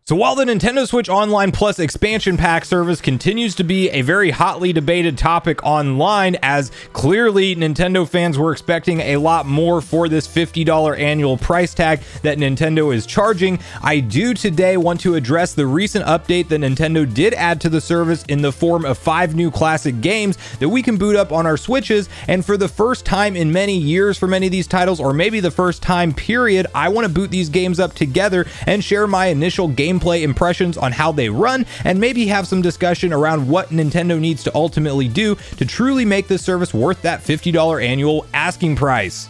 So while the Nintendo Switch Online Plus expansion pack service continues to be a very hotly debated topic online, as clearly Nintendo fans were expecting a lot more for this $50 annual price tag that Nintendo is charging, I do today want to address the recent update that Nintendo did add to the service in the form of 5 new classic games that we can boot up on our Switches. And for the first time in many years for many of these titles, or maybe the first time period, I want to boot these games up together and share my initial gameplay impressions on how they run, and maybe have some discussion around what Nintendo needs to ultimately do to truly make this service worth that $50 annual asking price.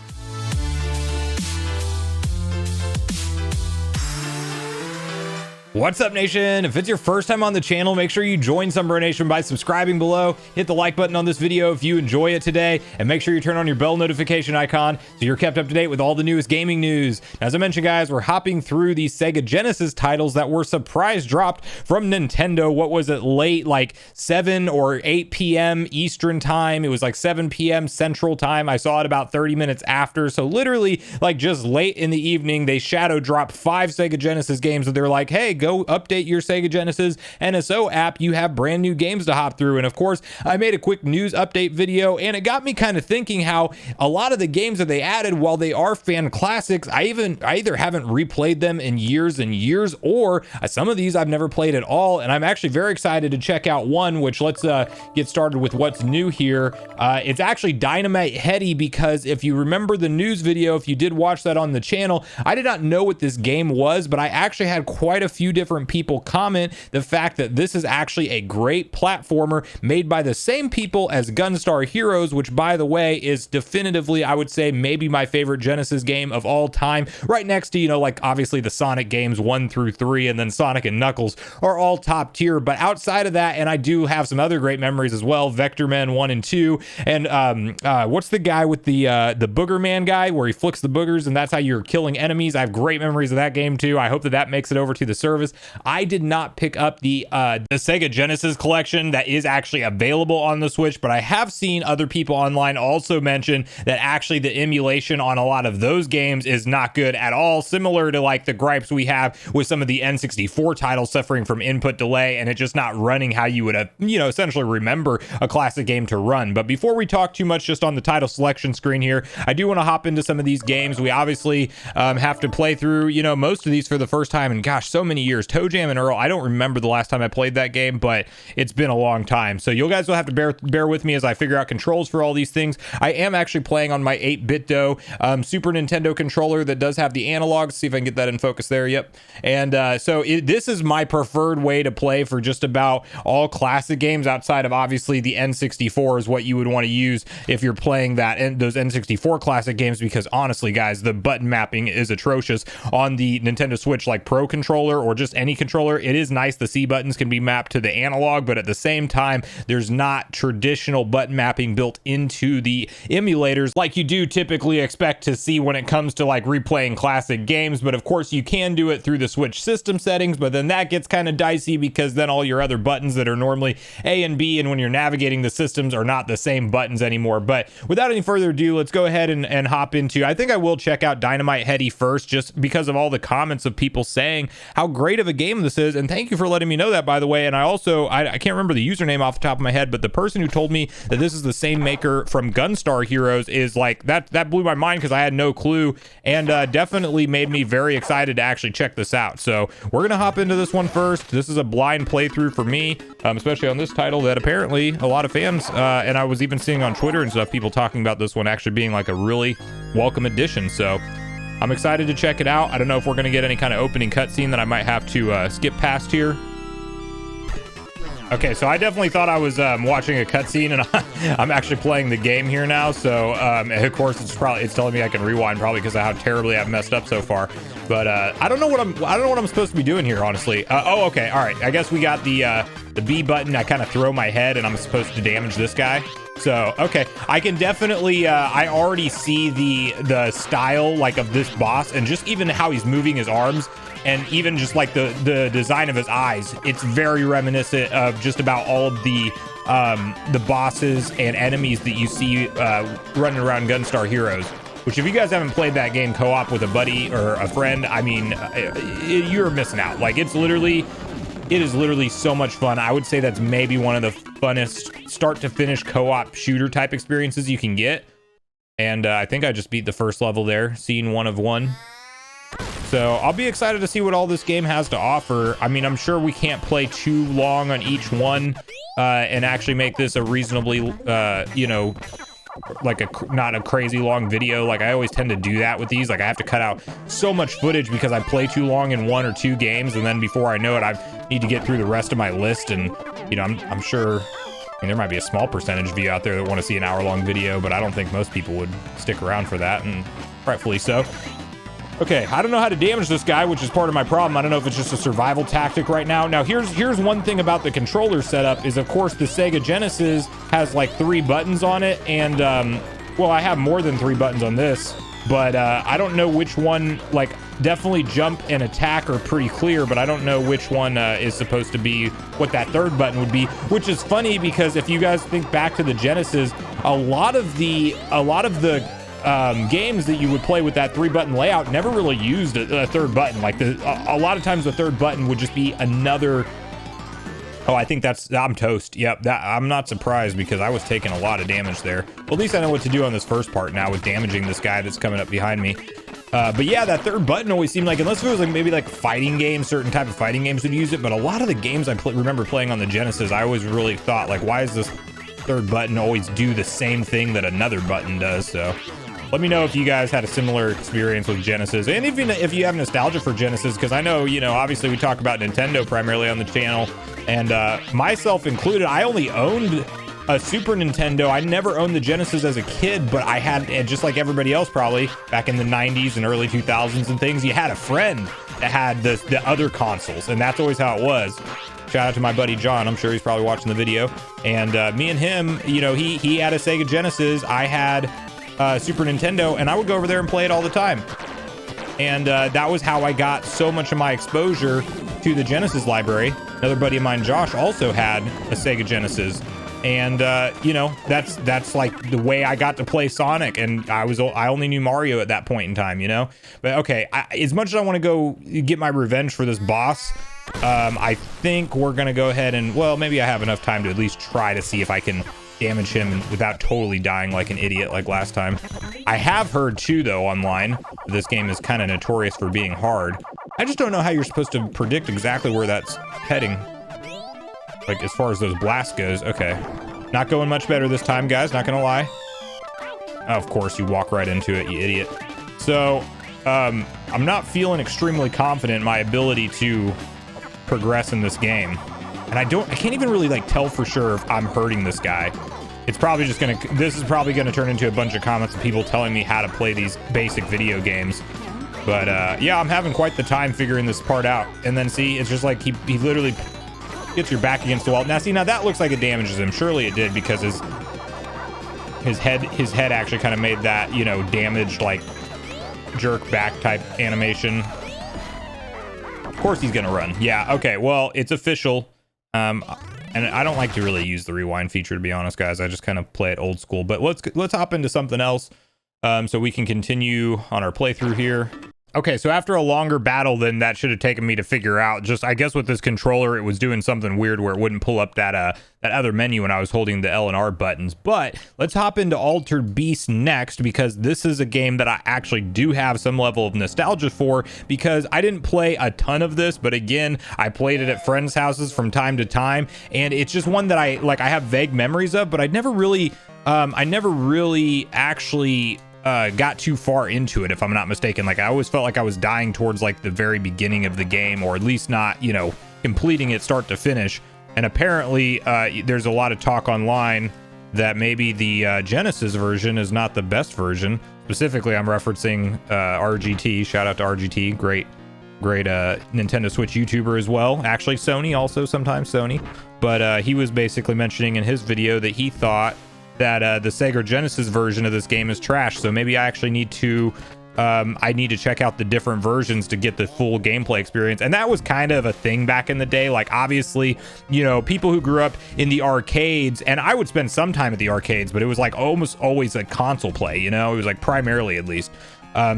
What's up, Nation? If it's your first time on the channel, make sure you join Sunbro Nation by subscribing below. Hit the like button on this video if you enjoy it today, and make sure you turn on your bell notification icon so you're kept up to date with all the newest gaming news. As I mentioned, guys, we're hopping through these Sega Genesis titles that were surprise dropped from Nintendo. What was it, late, like 7 or 8 p.m. Eastern time? It was like 7 p.m. Central time. I saw it about 30 minutes after. So literally, like, just late in the evening, they shadow dropped 5 Sega Genesis games that they're like, hey, go update your Sega Genesis NSO app. You have brand new games to hop through. And of course, I made a quick news update video, and it got me kind of thinking how a lot of the games that they added, while they are fan classics, I either haven't replayed them in years and years, or some of these I've never played at all. And I'm actually very excited to check out one, which let's get started with what's new here. It's actually Dynamite Headdy, because if you remember the news video, if you did watch that on the channel, I did not know what this game was, but I actually had quite a few different people comment the fact that this is actually a great platformer made by the same people as Gunstar Heroes, which, by the way, is definitively, I would say, maybe my favorite Genesis game of all time, right next to, you know, like obviously the Sonic games 1 through 3, and then Sonic and Knuckles are all top tier. But outside of that, and I do have some other great memories as well, Vector Man 1 and 2, and what's the guy with the Booger Man guy where he flicks the boogers and that's how you're killing enemies? I have great memories of that game too. I hope that makes it over to the service. I did not pick up the Sega Genesis collection that is actually available on the Switch, but I have seen other people online also mention that actually the emulation on a lot of those games is not good at all, similar to like the gripes we have with some of the N64 titles suffering from input delay and it just not running how you would have, you know, essentially remember a classic game to run. But before we talk too much just on the title selection screen here, I do want to hop into some of these games. We obviously have to play through, you know, most of these for the first time in, gosh, so many years. ToeJam Earl, I don't remember the last time I played that game, but it's been a long time. So you guys will have to bear with me as I figure out controls for all these things. I am actually playing on my 8-bit Super Nintendo controller that does have the analog. See if I can get that in focus there. Yep. And so this is my preferred way to play for just about all classic games, outside of obviously the N64 is what you would want to use if you're playing that and those N64 classic games, because honestly, guys, the button mapping is atrocious on the Nintendo Switch, like Pro controller or just any controller. It is nice the C buttons can be mapped to the analog, but at the same time, there's not traditional button mapping built into the emulators like you do typically expect to see when it comes to like replaying classic games. But of course, you can do it through the Switch system settings, but then that gets kind of dicey because then all your other buttons that are normally A and B, and when you're navigating the systems, are not the same buttons anymore. But without any further ado, let's go ahead and hop into, I think I will check out Dynamite Headdy first, just because of all the comments of people saying how great of a game this is. And thank you for letting me know that, by the way. And I also, I can't remember the username off the top of my head, but the person who told me that this is the same maker from Gunstar Heroes is like, that blew my mind because I had no clue, and definitely made me very excited to actually check this out. So we're going to hop into this one first. This is a blind playthrough for me, especially on this title that apparently a lot of fans, and I was even seeing on Twitter and stuff, people talking about this one actually being like a really welcome addition. So I'm excited to check it out. I don't know if we're going to get any kind of opening cutscene that I might have to skip past here. Okay, so I definitely thought I was watching a cutscene, and I'm actually playing the game here now. So of course it's telling me I can rewind, probably because of how terribly I've messed up so far. But I don't know what I'm supposed to be doing here, honestly. Oh, okay, all right. I guess we got the B button. I kind of throw my head, and I'm supposed to damage this guy. So okay, I can definitely I already see the style like of this boss, and just even how he's moving his arms, and even just like the design of his eyes. It's very reminiscent of just about all of the bosses and enemies that you see running around Gunstar Heroes. which if you guys haven't played that game co-op with a buddy or a friend, I mean, you're missing out. Like, it is literally so much fun. I would say that's maybe one of the funnest start to finish co-op shooter type experiences you can get. And I think I just beat the first level there, scene 1 of 1. So I'll be excited to see what all this game has to offer. I mean, I'm sure we can't play too long on each one and actually make this a reasonably, you know, like not a crazy long video. Like, I always tend to do that with these. Like, I have to cut out so much footage because I play too long in 1 or 2 games, and then before I know it, I need to get through the rest of my list. And, you know, I'm sure, I mean, there might be a small percentage of you out there that want to see an hour-long video, but I don't think most people would stick around for that, and rightfully so. Okay, I don't know how to damage this guy, which is part of my problem. I don't know if it's just a survival tactic right now. Now, here's one thing about the controller setup is, of course, the Sega Genesis has like 3 buttons on it, and well, I have more than 3 buttons on this, but I don't know which one. Like, definitely jump and attack are pretty clear, but I don't know which one is supposed to be what that 3rd button would be, which is funny because if you guys think back to the Genesis, a lot of the games that you would play with that 3-button layout never really used a 3rd button. Like, a lot of times the 3rd button would just be another. Oh, I think I'm toast. Yep, I'm not surprised because I was taking a lot of damage there. Well, at least I know what to do on this first part now with damaging this guy that's coming up behind me. But yeah, that 3rd button always seemed like, unless it was like maybe like fighting games, certain type of fighting games would use it, but a lot of the games I remember playing on the Genesis, I always really thought, like, why is this 3rd button always do the same thing that another button does? So let me know if you guys had a similar experience with Genesis, and even if you have nostalgia for Genesis, because I know, you know, obviously we talk about Nintendo primarily on the channel, and myself included, I only owned a Super Nintendo. I never owned the Genesis as a kid, but I had, and just like everybody else probably, back in the 90s and early 2000s and things, you had a friend that had the other consoles, and that's always how it was. Shout out to my buddy John. I'm sure he's probably watching the video. And me and him, you know, he had a Sega Genesis. I had Super Nintendo, and I would go over there and play it all the time. And that was how I got so much of my exposure to the Genesis library. Another buddy of mine, Josh, also had a Sega Genesis, and you know, that's like the way I got to play Sonic, and I only knew Mario at that point in time, you know. But okay, as much as I want to go get my revenge for this boss, I think we're gonna go ahead and, well, maybe I have enough time to at least try to see if I can damage him without totally dying like an idiot like last time. I have heard too, though, online, this game is kind of notorious for being hard. I just don't know how you're supposed to predict exactly where that's heading, like as far as those blasts goes. Okay, not going much better this time, guys, not gonna lie. Oh, of course you walk right into it, you idiot. So I'm not feeling extremely confident in my ability to progress in this game. And I can't even really like tell for sure if I'm hurting this guy. It's probably just this is probably gonna turn into a bunch of comments of people telling me how to play these basic video games. But yeah, I'm having quite the time figuring this part out. And then see, it's just like he literally gets your back against the wall. Now see, now that looks like it damages him. Surely it did, because his head actually kind of made that, you know, damaged like jerk back type animation. Of course he's gonna run. Yeah, okay, well, it's official. And I don't like to really use the rewind feature, to be honest, guys. I just kind of play it old school. But let's hop into something else, so we can continue on our playthrough here. Okay, so after a longer battle than that should have taken me to figure out, just I guess with this controller it was doing something weird where it wouldn't pull up that other menu when I was holding the L and R buttons. But let's hop into Altered Beast next, because this is a game that I actually do have some level of nostalgia for, because I didn't play a ton of this, but again, I played it at friends' houses from time to time, and it's just one that I have vague memories of, but I never really actually got too far into it, if I'm not mistaken. Like, I always felt like I was dying towards like the very beginning of the game, or at least not, you know, completing it start to finish. And apparently there's a lot of talk online that maybe the Genesis version is not the best version. Specifically, I'm referencing RGT. Shout out to RGT, great Nintendo Switch YouTuber as well. Actually, Sony also, sometimes Sony. But he was basically mentioning in his video that he thought that the Sega Genesis version of this game is trash. So maybe I actually need to I need to check out the different versions to get the full gameplay experience. And that was kind of a thing back in the day. Like, obviously, you know, people who grew up in the arcades, and I would spend some time at the arcades, but it was like almost always like console play, you know, it was like primarily at least.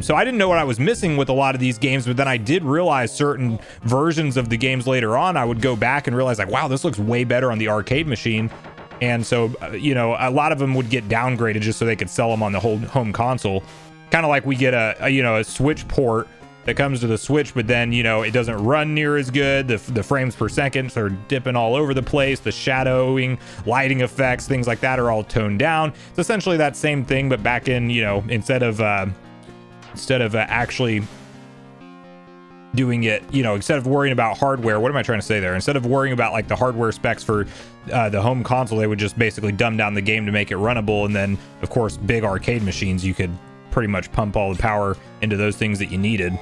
So I didn't know what I was missing with a lot of these games, but then I did realize certain versions of the games later on, I would go back and realize like, wow, this looks way better on the arcade machine. And so, you know, a lot of them would get downgraded just so they could sell them on the whole home console. Kind of like we get a Switch port that comes to the Switch, but then, you know, it doesn't run near as good. The frames per second are dipping all over the place. The shadowing, lighting effects, things like that are all toned down. It's essentially that same thing, but back in, you know, instead of actually doing it, you know, instead of worrying about hardware, what am I trying to say there? Instead of worrying about like the hardware specs for the home console, they would just basically dumb down the game to make it runnable. And then, of course, big arcade machines, you could pretty much pump all the power into those things that you needed.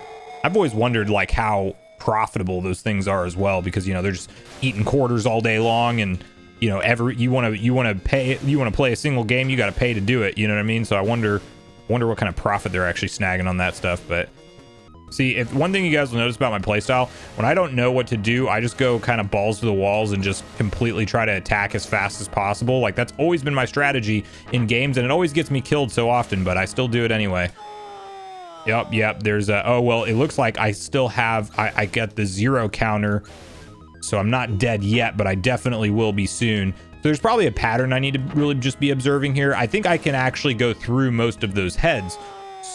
I've always wondered like how profitable those things are as well, because, you know, they're just eating quarters all day long, and, you know, you want to play a single game, you got to pay to do it, you know what I mean? So I wonder what kind of profit they're actually snagging on that stuff. But see, if one thing you guys will notice about my playstyle, when I don't know what to do, I just go kind of balls to the walls and just completely try to attack as fast as possible. Like, that's always been my strategy in games, and it always gets me killed so often, but I still do it anyway. Yep, there's a, oh, well, it looks like I still have, I get the 0 counter, so I'm not dead yet, but I definitely will be soon. So there's probably a pattern I need to really just be observing here. I think I can actually go through most of those heads.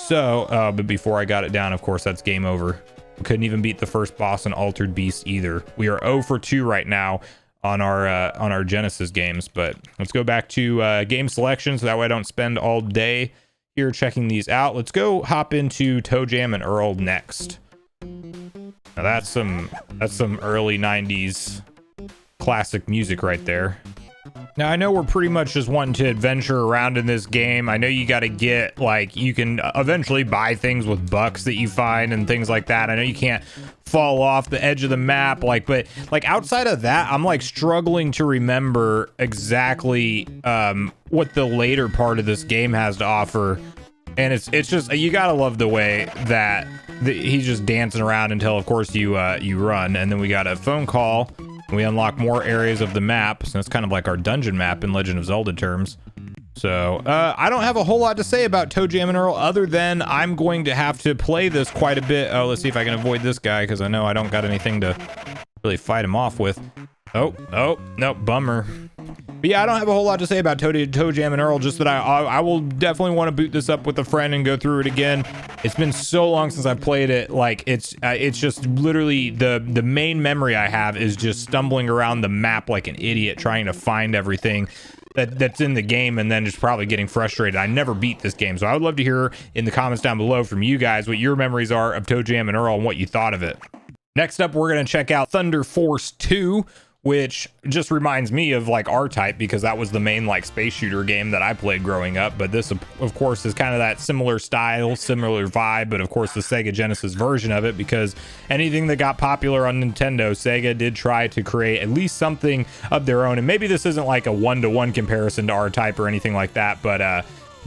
So, but before I got it down, of course, that's game over. We couldn't even beat the first boss in Altered Beast either. We are 0 for 2 right now on our Genesis games. But let's go back to game selection, so that way I don't spend all day here checking these out. Let's go hop into ToeJam and Earl next. Now that's some early 90s classic music right there. Now, I know we're pretty much just wanting to adventure around in this game. I know you got to get, like, you can eventually buy things with bucks that you find and things like that. I know you can't fall off the edge of the map, like, but like outside of that, I'm like struggling to remember exactly what the later part of this game has to offer. And it's just, you gotta love the way that he's just dancing around until, of course, you run, and then we got a phone call. We unlock more areas of the map, so it's kind of like our dungeon map in Legend of Zelda terms. So I don't have a whole lot to say about ToeJam and Earl, other than I'm going to have to play this quite a bit. Oh, let's see if I can avoid this guy, because I know I don't got anything to really fight him off with. Oh, no, bummer. But yeah, I don't have a whole lot to say about ToeJam and Earl, just that I will definitely want to boot this up with a friend and go through it again. It's been so long since I played it. Like, it's just literally the main memory I have is just stumbling around the map like an idiot, trying to find everything that's in the game, and then just probably getting frustrated. I never beat this game, so I would love to hear in the comments down below from you guys what your memories are of ToeJam and Earl and what you thought of it. Next up, we're going to check out Thunder Force 2, which just reminds me of like R-Type, because that was the main like space shooter game that I played growing up. But this, of course, is kind of that similar style, similar vibe, but of course the Sega Genesis version of it, because anything that got popular on Nintendo, Sega did try to create at least something of their own. And maybe this isn't like a one-to-one comparison to R-Type or anything like that, but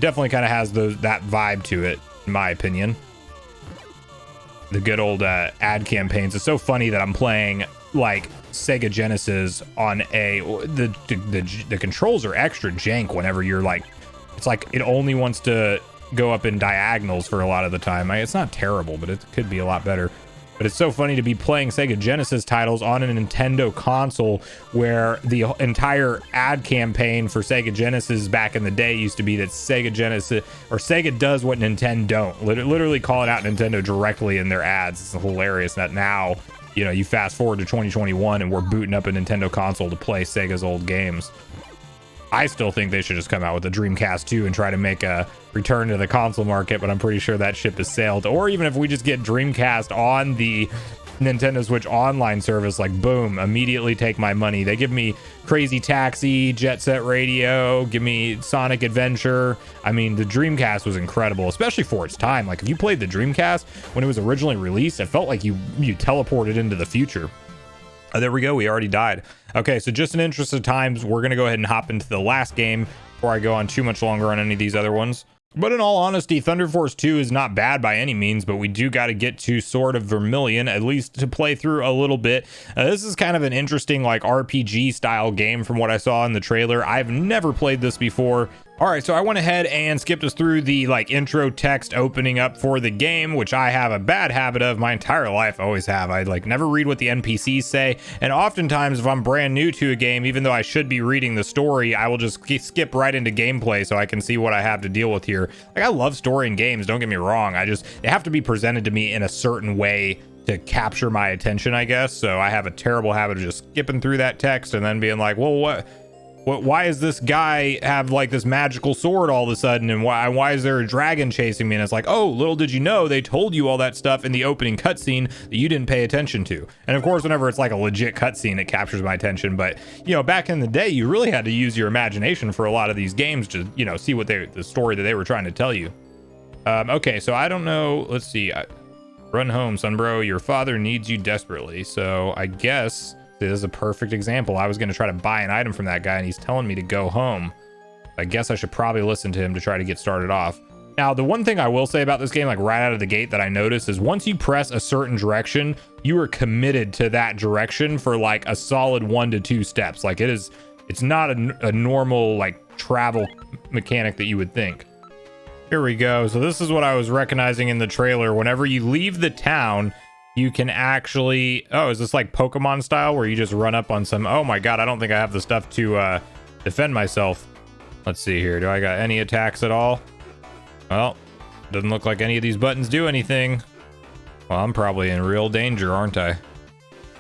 definitely kind of has that vibe to it, in my opinion. The good old ad campaigns. It's so funny that I'm playing like Sega Genesis on the controls are extra jank whenever you're like, it's like it only wants to go up in diagonals for a lot of the time. It's not terrible, but it could be a lot better. But it's so funny to be playing Sega Genesis titles on a Nintendo console, where the entire ad campaign for Sega Genesis back in the day used to be that Sega Genesis, or Sega does what Nintendo don't. Literally calling out Nintendo directly in their ads. It's hilarious that now, you know, you fast forward to 2021 and we're booting up a Nintendo console to play Sega's old games. I still think they should just come out with a Dreamcast 2 and try to make a return to the console market, but I'm pretty sure that ship has sailed. Or even if we just get Dreamcast on the Nintendo Switch online service, like boom, immediately take my money. They give me Crazy Taxi, Jet Set Radio, give me Sonic Adventure. I mean, the Dreamcast was incredible, especially for its time. Like, if you played the Dreamcast when it was originally released, it felt like you teleported into the future. Oh, there we go. We already died. Okay, so just in interest of times, we're going to go ahead and hop into the last game before I go on too much longer on any of these other ones. But in all honesty, Thunder Force 2 is not bad by any means, but we do got to get to Sword of Vermillion, at least to play through a little bit. This is kind of an interesting like RPG style game from what I saw in the trailer. I've never played this before. All right, so I went ahead and skipped us through the like intro text opening up for the game, which I have a bad habit of my entire life. I always have. I like never read what the NPCs say. And oftentimes if I'm brand new to a game, even though I should be reading the story, I will just skip right into gameplay so I can see what I have to deal with here. Like I love story in games, don't get me wrong. They have to be presented to me in a certain way to capture my attention, I guess. So I have a terrible habit of just skipping through that text and then being like, well, why is this guy have like this magical sword all of a sudden, and why is there a dragon chasing me? And it's like, oh, little did you know they told you all that stuff in the opening cutscene that you didn't pay attention to. And of course, whenever it's like a legit cutscene, it captures my attention. But you know, back in the day, you really had to use your imagination for a lot of these games to, you know, see what the story that they were trying to tell you. Okay, so I don't know. Let's see. Run home, Sunbro. Your father needs you desperately. So I guess this is a perfect example. I was going to try to buy an item from that guy and he's telling me to go home. I guess I should probably listen to him to try to get started off. Now, the one thing I will say about this game, like right out of the gate that I noticed is once you press a certain direction, you are committed to that direction for like a solid 1 to 2 steps. Like it's not a normal like travel mechanic that you would think. Here we go. So this is what I was recognizing in the trailer. Whenever you leave the town, you can actually, oh, is this like Pokemon style where you just run up on some, oh my God, I don't think I have the stuff to defend myself. Let's see here. Do I got any attacks at all? Well, doesn't look like any of these buttons do anything. Well, I'm probably in real danger, aren't I?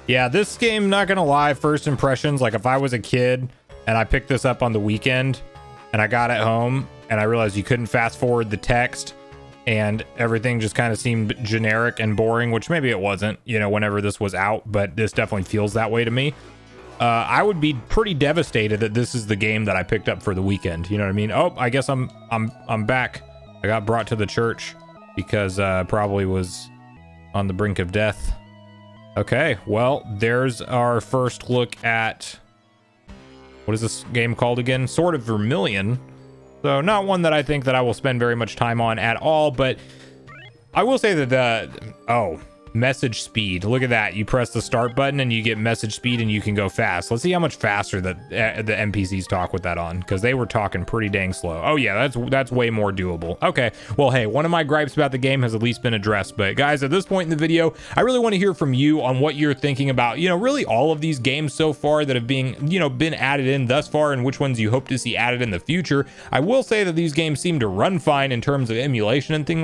Yeah, this game, not gonna lie, first impressions, like if I was a kid and I picked this up on the weekend and I got it home and I realized you couldn't fast forward the text, and everything just kind of seemed generic and boring, which maybe it wasn't, you know, whenever this was out, but this definitely feels that way to me. I would be pretty devastated that this is the game that I picked up for the weekend. You know what I mean? Oh, I guess I'm back. I got brought to the church because probably was on the brink of death. Okay, well, there's our first look at, what is this game called again? Sword of Vermillion. So not one that I think that I will spend very much time on at all, but I will say that message speed. Look at that. You press the start button and you get message speed and you can go fast. Let's see how much faster the NPCs talk with that on, because they were talking pretty dang slow. Oh yeah, that's way more doable. Okay, well, hey, one of my gripes about the game has at least been addressed. But guys, at this point in the video, I really want to hear from you on what you're thinking about, you know, really all of these games so far that have been added in thus far, and which ones you hope to see added in the future. I will say that these games seem to run fine in terms of emulation and things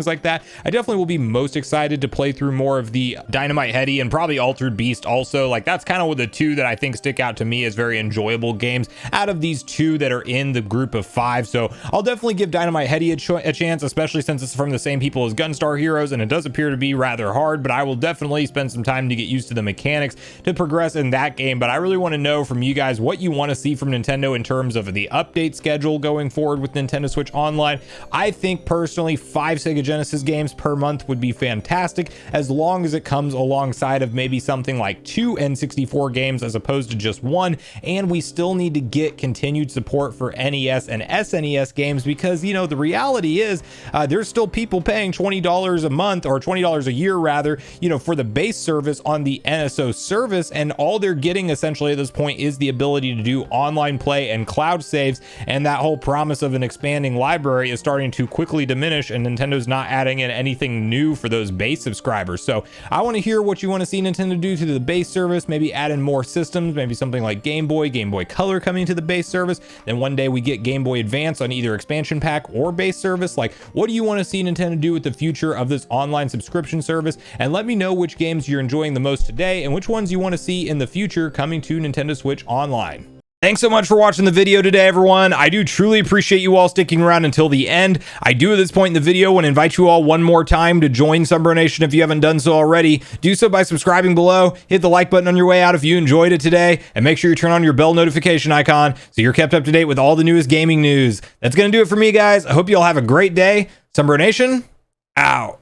like that. I definitely will be most excited to play through more of the Dynamite Headdy and probably Altered Beast also. Like that's kind of the two that I think stick out to me as very enjoyable games out of these two that are in the group of 5. So I'll definitely give Dynamite Headdy a chance, especially since it's from the same people as Gunstar Heroes and it does appear to be rather hard, but I will definitely spend some time to get used to the mechanics to progress in that game. But I really want to know from you guys what you want to see from Nintendo in terms of the update schedule going forward with Nintendo Switch Online. I think personally 5 Sega Genesis games per month would be fantastic, as long as it comes alongside of maybe something like 2 N64 games as opposed to just 1. And we still need to get continued support for NES and SNES games, because, you know, the reality is there's still people paying $20 a month, or $20 a year rather, you know, for the base service on the NSO service, and all they're getting essentially at this point is the ability to do online play and cloud saves, and that whole promise of an expanding library is starting to quickly diminish, and Nintendo's not adding in anything new for those base subscribers. So I want to hear what you want to see Nintendo do to the base service, maybe add in more systems, maybe something like Game Boy Color coming to the base service. Then one day we get Game Boy Advance on either expansion pack or base service. Like, what do you want to see Nintendo do with the future of this online subscription service? And let me know which games you're enjoying the most today and which ones you want to see in the future coming to Nintendo Switch Online. Thanks so much for watching the video today, everyone. I do truly appreciate you all sticking around until the end. I do at this point in the video want to invite you all one more time to join Sunbro Nation if you haven't done so already. Do so by subscribing below, hit the like button on your way out if you enjoyed it today, and make sure you turn on your bell notification icon so you're kept up to date with all the newest gaming news. That's going to do it for me, guys. I hope you all have a great day. Sunbro Nation, out.